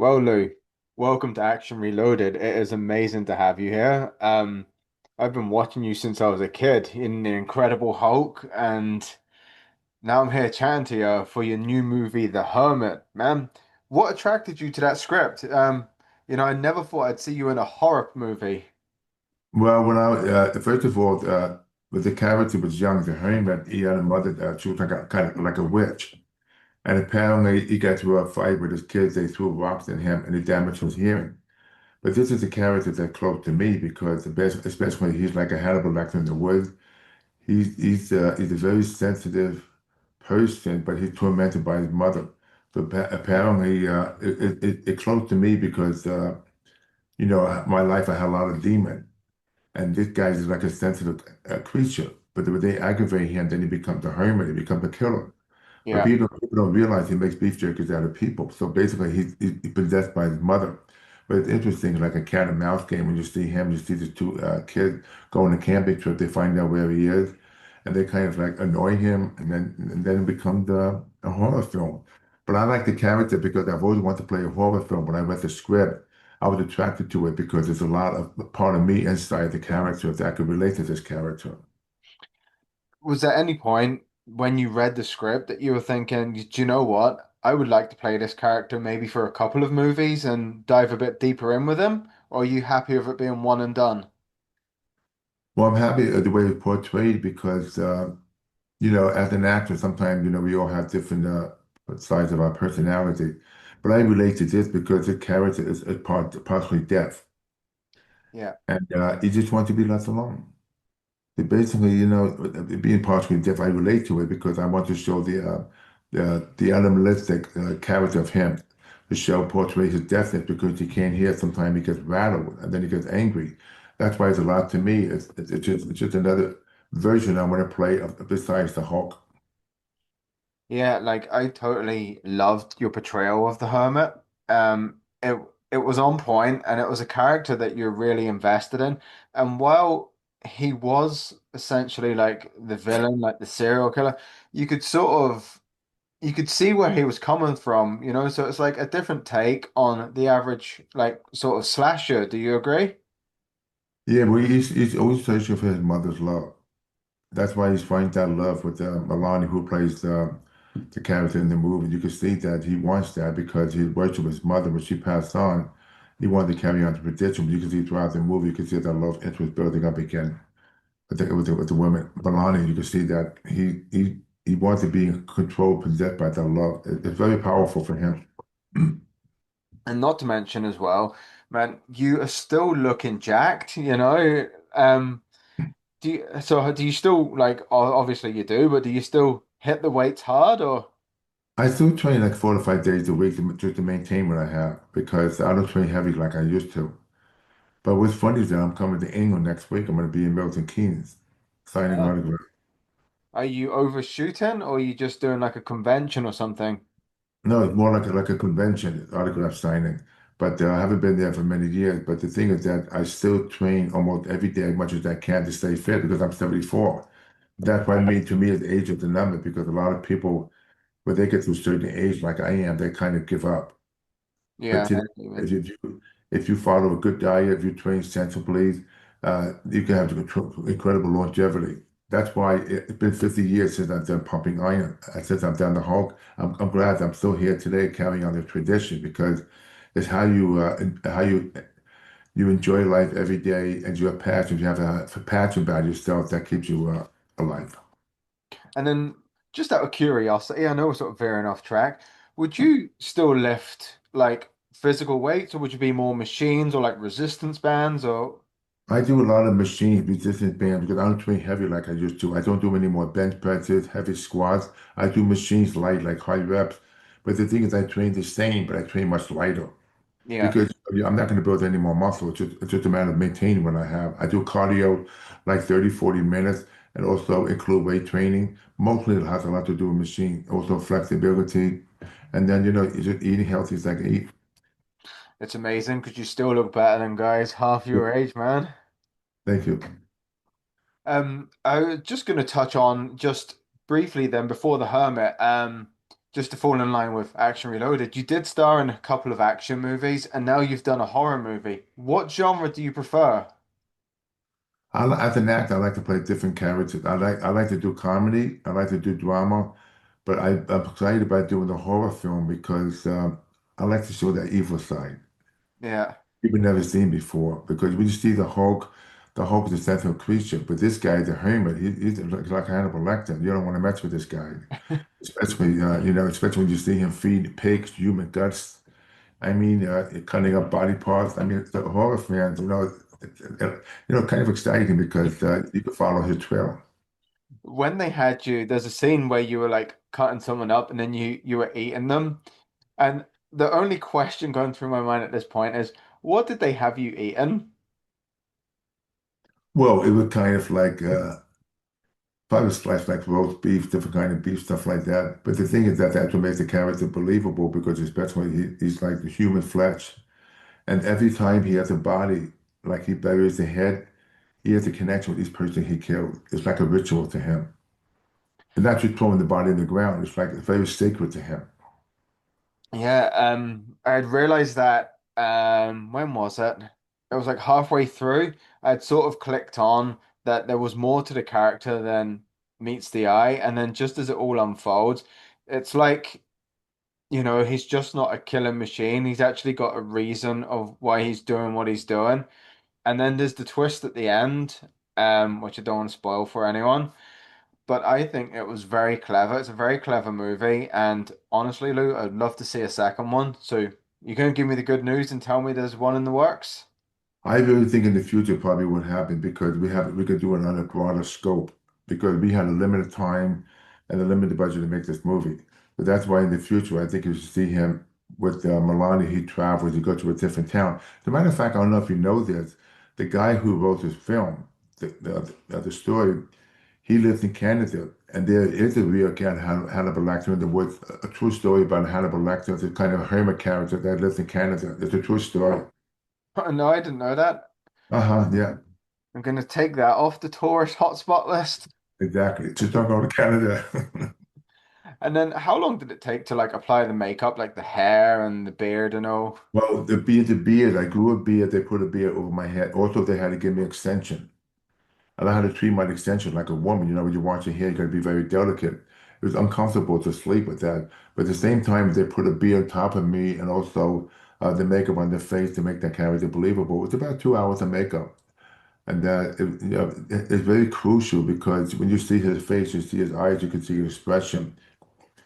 Well, Lou, welcome to Action Reloaded. It is amazing to have you here. I've been watching you since I was a kid in The Incredible Hulk, and now I'm here chatting to you for your new movie, The Hermit. Man, what attracted you to that script? I never thought I'd see you in a horror movie. Well, first of all, when the character was young, the Hermit, he had a mother, she was like kind of like a witch. And apparently he got to a fight with his kids. They threw rocks at him and it damaged his hearing. But this is a character that's close to me because especially when he's like a Hannibal Lecter in the woods. He's a very sensitive person, but he's tormented by his mother. So apparently it's close to me because, my life I had a lot of demons. And this guy is like a sensitive creature. But when they aggravate him, then he becomes a hermit, he becomes a killer. But Yeah. people don't realize he makes beef jerkies out of people. So basically, he's possessed by his mother. But it's interesting, like a cat and mouse game, when you see him, you see these two kids go on a camping trip, they find out where he is, and they kind of like annoy him, and then it becomes a horror film. But I like the character because I've always wanted to play a horror film. When I read the script, I was attracted to it because there's a lot of part of me inside the character that could relate to this character. Was there any point when you read the script that you were thinking, do you know what? I would like to play this character maybe for a couple of movies and dive a bit deeper in with him? Or are you happy with it being one and done? Well, I'm happy the way it's portrayed because as an actor, sometimes, we all have different sides of our personality. But I relate to this because the character is partially deaf. Yeah. And he just wants to be left alone. It basically, being partially deaf, I relate to it because I want to show the animalistic character of him. The show portrays his deafness because he can't hear. Sometimes he gets rattled and then he gets angry. That's why it's a lot to me. It's just another version I want to play besides the Hulk. Yeah, like I totally loved your portrayal of the Hermit. It was on point and it was a character that you're really invested in. And while he was essentially like the villain, like the serial killer, you could sort of you could see where he was coming from, so it's like a different take on the average like sort of slasher. Do you agree? Yeah, but he's always searching for his mother's love. That's why he's finding that love with Milani, who plays the character in the movie. You can see that he wants that because he worshipped his mother when she passed on. He wanted to carry on the tradition. But you can see throughout the movie, you can see that love interest building up again. I think it was with the woman, Milani. You can see that he wants to be in control, possessed by that love. It's very powerful for him. And not to mention as well, man, you are still looking jacked. Do you still like obviously you do, but do you still hit the weights hard or I still train like 4 to 5 days a week just to maintain what I have because I don't train heavy like I used to. But what's funny is that I'm coming to England next week. I'm going to be in Milton Keynes signing uh, autographs. are you overshooting or are you just doing like a convention or something? No, it's more like a convention, autograph signing. But I haven't been there for many years. But the thing is that I still train almost every day as much as I can to stay fit because I'm 74. That's why to me, is age is the number because a lot of people, when they get to a certain age like I am, they kind of give up. But Yeah, today, I agree with if you. you follow a good diet, if you train sensibly, you can have incredible longevity. That's why it's been 50 years since I've done pumping iron. Since I've done the Hulk, I'm glad I'm still here today carrying on the tradition because it's how you enjoy life every day and you have passion. You have a passion about yourself that keeps you alive. And then just out of curiosity, I know we're sort of veering off track. Would you still lift like physical weights or would you be more machines or like resistance bands or I do a lot of machines, resistance bands, because I don't train heavy like I used to. I don't do any more bench presses, heavy squats. I do machines light, like high reps. But the thing is, I train the same, but I train much lighter yeah. because I'm not going to build any more muscle. It's just a matter of maintaining what I have. I do cardio like 30, 40 minutes and also include weight training. Mostly it has a lot to do with machine, also flexibility. And then, just eating healthy as I can eat. It's amazing because you still look better than guys half your age, man. Thank you. I was just going to touch on just briefly then before the Hermit. just to fall in line with Action Reloaded, you did star in a couple of action movies, and now you've done a horror movie. What genre do you prefer? As an actor, I like to play different characters. I like to do comedy. I like to do drama, but I'm excited about doing the horror film because I like to show that evil side Yeah. people never seen before. Because when you see the Hulk is a central creature, but this guy, the Hermit, he's like Hannibal Lecter. You don't want to mess with this guy, especially especially when you see him feed pigs human guts. I mean, cutting up body parts. I mean, the horror fans, kind of exciting because you can follow his trail. When they had you, there's a scene where you were like cutting someone up and then you were eating them. And the only question going through my mind at this point is, what did they have you eaten? Well, it was kind of like probably sliced like roast beef, different kind of beef, stuff like that. But the thing is that that's what makes the character believable because especially he's like the human flesh. And every time he has a body, like he buries the head, he has a connection with each person he killed. It's like a ritual to him. And not just throwing the body in the ground. It's like it's very sacred to him. Yeah, I had realized that when was it? It was like halfway through. I'd sort of clicked on that there was more to the character than meets the eye, and then just as it all unfolds, it's like, he's just not a killing machine. He's actually got a reason of why he's doing what he's doing. And then there's the twist at the end, which I don't want to spoil for anyone. But I think it was very clever. It's a very clever movie, and honestly, Lou, I'd love to see a second one. So you can give me the good news and tell me there's one in the works? I really think in the future probably would happen because we could do it on a broader scope because we had a limited time and a limited budget to make this movie. But that's why in the future I think you should see him with Milani. He travels, he goes to a different town. As a matter of fact, I don't know if you know this, the guy who wrote this film, the story, he lives in Canada, and there is a real cat, Hannibal Lecter in the woods, a true story about Hannibal Lecter, the kind of hermit character that lives in Canada. It's a true story. No, I didn't know that. Uh-huh, yeah. I'm gonna take that off the tourist hotspot list. Exactly. Just don't go to Canada. And then how long did it take to like apply the makeup, like the hair and the beard and all? Well, the beard, I grew a beard. They put a beard over my head. Also, they had to give me extension. And I had to treat my extension like a woman. When you wash your hair, you got to be very delicate. It was uncomfortable to sleep with that. But at the same time, they put a beard on top of me and also the makeup on the face to make that character believable. It's about 2 hours of makeup. And it's very crucial because when you see his face, you see his eyes, you can see his expression.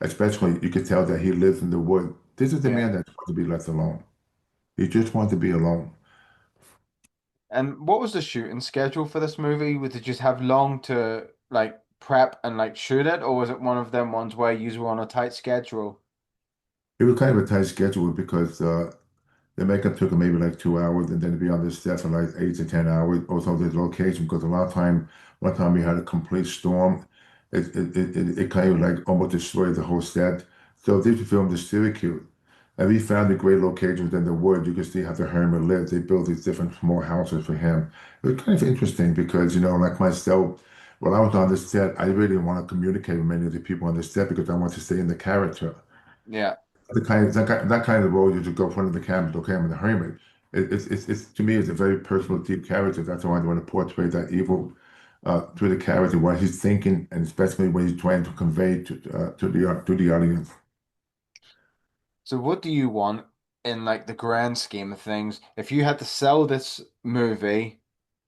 Especially, you could tell that he lives in the wood. This is the Yeah. man that wants to be left alone. He just wants to be alone. And what was the shooting schedule for this movie? Did you just have long to like prep and like shoot it, or was it one of them ones where you were on a tight schedule? It was kind of a tight schedule because the makeup took him maybe like 2 hours, and then to be on the set for like 8 to 10 hours. Also, the location because a lot of time, one time we had a complete storm. It kind of like almost destroyed the whole set. So this filmed in Syracuse, and we found a great location within the wood. You can see how the hermit lived. They built these different small houses for him. It was kind of interesting because like myself, when I was on the set, I really didn't want to communicate with many of the people on the set because I wanted to stay in the character Yeah. that kind of role you just go in front of the camera, okay, I'm the hermit. It's to me it's a very personal, deep character. That's why I want to portray that evil through the character, what he's thinking, and especially when he's trying to convey to the audience. So what do you want in like the grand scheme of things? If you had to sell this movie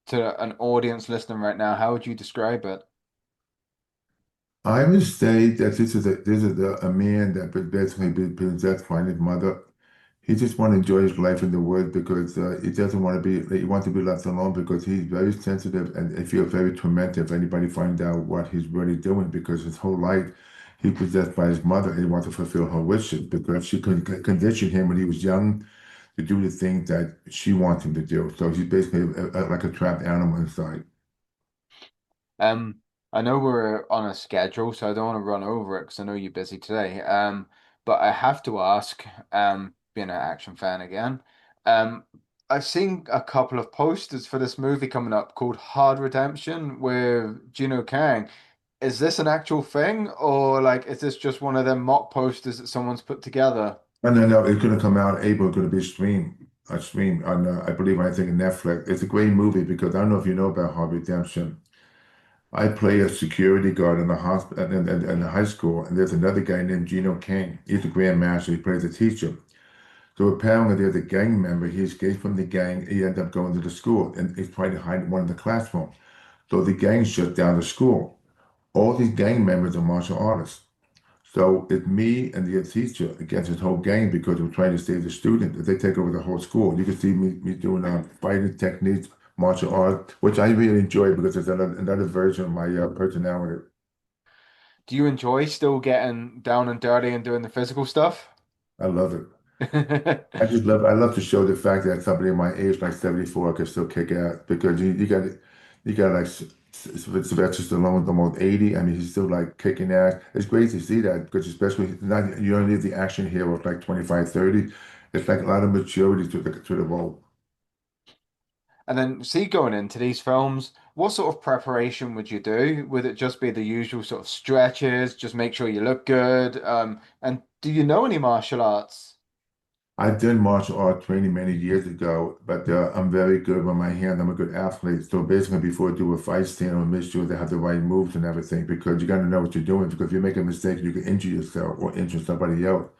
to an audience listening right now, how would you describe it? I would say that this is a man that basically been possessed by his mother. He just want to enjoy his life in the world because he doesn't want to he wants to be left alone because he's very sensitive and he feels very tormented if anybody finds out what he's really doing because his whole life he possessed by his mother and he wants to fulfill her wishes because she conditioned him when he was young to do the things that she wants him to do. So he's basically like a trapped animal inside. Um, I know we're on a schedule, so I don't want to run over it because I know you're busy today. But I have to ask, being an action fan again, um, I've seen a couple of posters for this movie coming up called Hard Redemption with Gino Kang. is this an actual thing, or like is this just one of them mock posters that someone's put together? And then it's going to come out April, going to be streamed on, I believe, I think Netflix. It's a great movie because I don't know if you know about Hard Redemption. I play a security guard in the hospital in the high school, and there's another guy named Gino King. He's a grandmaster. He plays a teacher. So apparently there's a gang member. He escaped from the gang. He ended up going to the school, and he's trying to hide in one of the classrooms. So the gang shut down the school. All these gang members are martial artists. So it's me and the teacher against this whole gang because we're trying to save the student. If they take over the whole school, you can see me doing fighting techniques, martial art, which I really enjoy because it's another version of my personality. Do you enjoy still getting down and dirty and doing the physical stuff? I love it. I love to show the fact that somebody my age, like 74, can still kick ass because you got like Sylvester Stallone, almost 80. I mean, he's still like kicking ass. It's great to see that because especially not you don't need the action hero of like 25, 30. It's like a lot of maturity to the role. And then, see, going into these films, what sort of preparation would you do? Would it just be the usual sort of stretches, just make sure you look good? And do you know any martial arts? I did martial art training many years ago, but I'm very good with my hand. I'm a good athlete. So basically, before I do a fight stand, I'll make sure they have the right moves and everything because you got to know what you're doing. Because if you make a mistake, you can injure yourself or injure somebody else.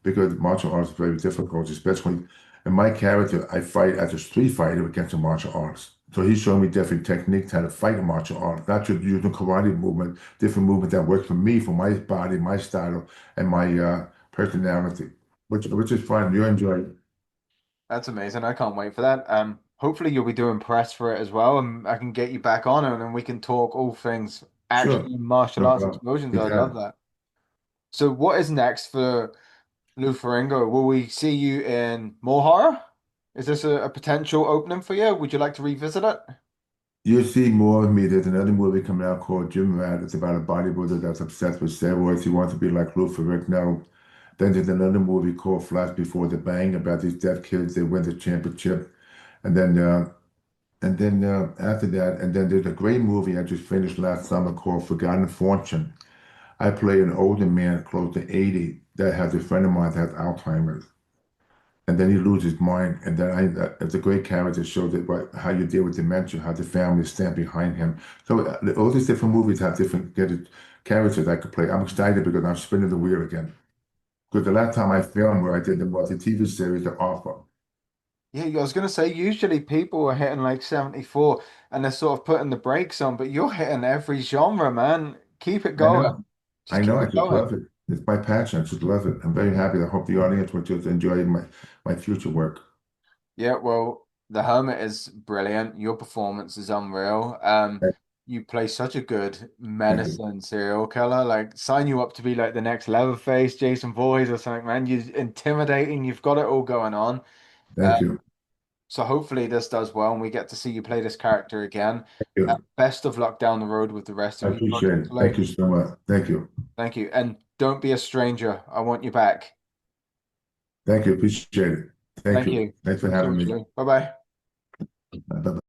Because martial arts is very difficult, especially in my character, I fight as a street fighter against the martial arts. So he showed me different techniques how to fight in martial arts, not just using karate movement, different movement that works for me, for my body, my style, and my personality, which is fun. You enjoy it. That's amazing. I can't wait for that. Hopefully you'll be doing press for it as well, and I can get you back on and then we can talk all things Sure. action, martial No arts, problem. explosions. You I'd got love it. that. So what is next for Lou Ferrigno? Will we see you in more horror? Is this a potential opening for you? Would you like to revisit it? You'll see more of me. There's another movie coming out called Gym Rat. It's about a bodybuilder that's obsessed with steroids. He wants to be like Lou Ferrigno. Then there's another movie called Flash Before the Bang about these deaf kids. They win the championship. And then after that, and then there's a great movie I just finished last summer called Forgotten Fortune. I play an older man close to 80 that has a friend of mine that has Alzheimer's. And then he loses his mind. And then it's a great character shows that how you deal with dementia, how the family stand behind him. So all these different movies have different characters I could play. I'm excited because I'm spinning the wheel again. Because the last time I filmed where I did was a TV series, The Offer. Yeah, I was gonna say usually people are hitting like 74 and they're sort of putting the brakes on, but you're hitting every genre, man. Keep it I going. know. Just I know. keep I it just going. love it. It's my passion. I just love it. I'm very happy. I hope the audience will just enjoy my future work. Yeah, well, the Hermit is brilliant. Your performance is unreal. Thank You play such a good thank you. menacing serial killer. Like, sign you up to be like the next Leatherface, Jason Voorhees or something, man. You're intimidating. You've got it all going on. Uh, Thank you. so hopefully this does well and we get to see you play this character again. Thank you. Best of luck down the road with the rest I of your appreciate projects, it. Thank Lou. you so much. Thank you. Thank you. And don't be a stranger. I want you back. Thank you. Appreciate it. Thank Thank you. you. Thanks for Thanks so having much, me. Lou. Bye bye. Bye-bye.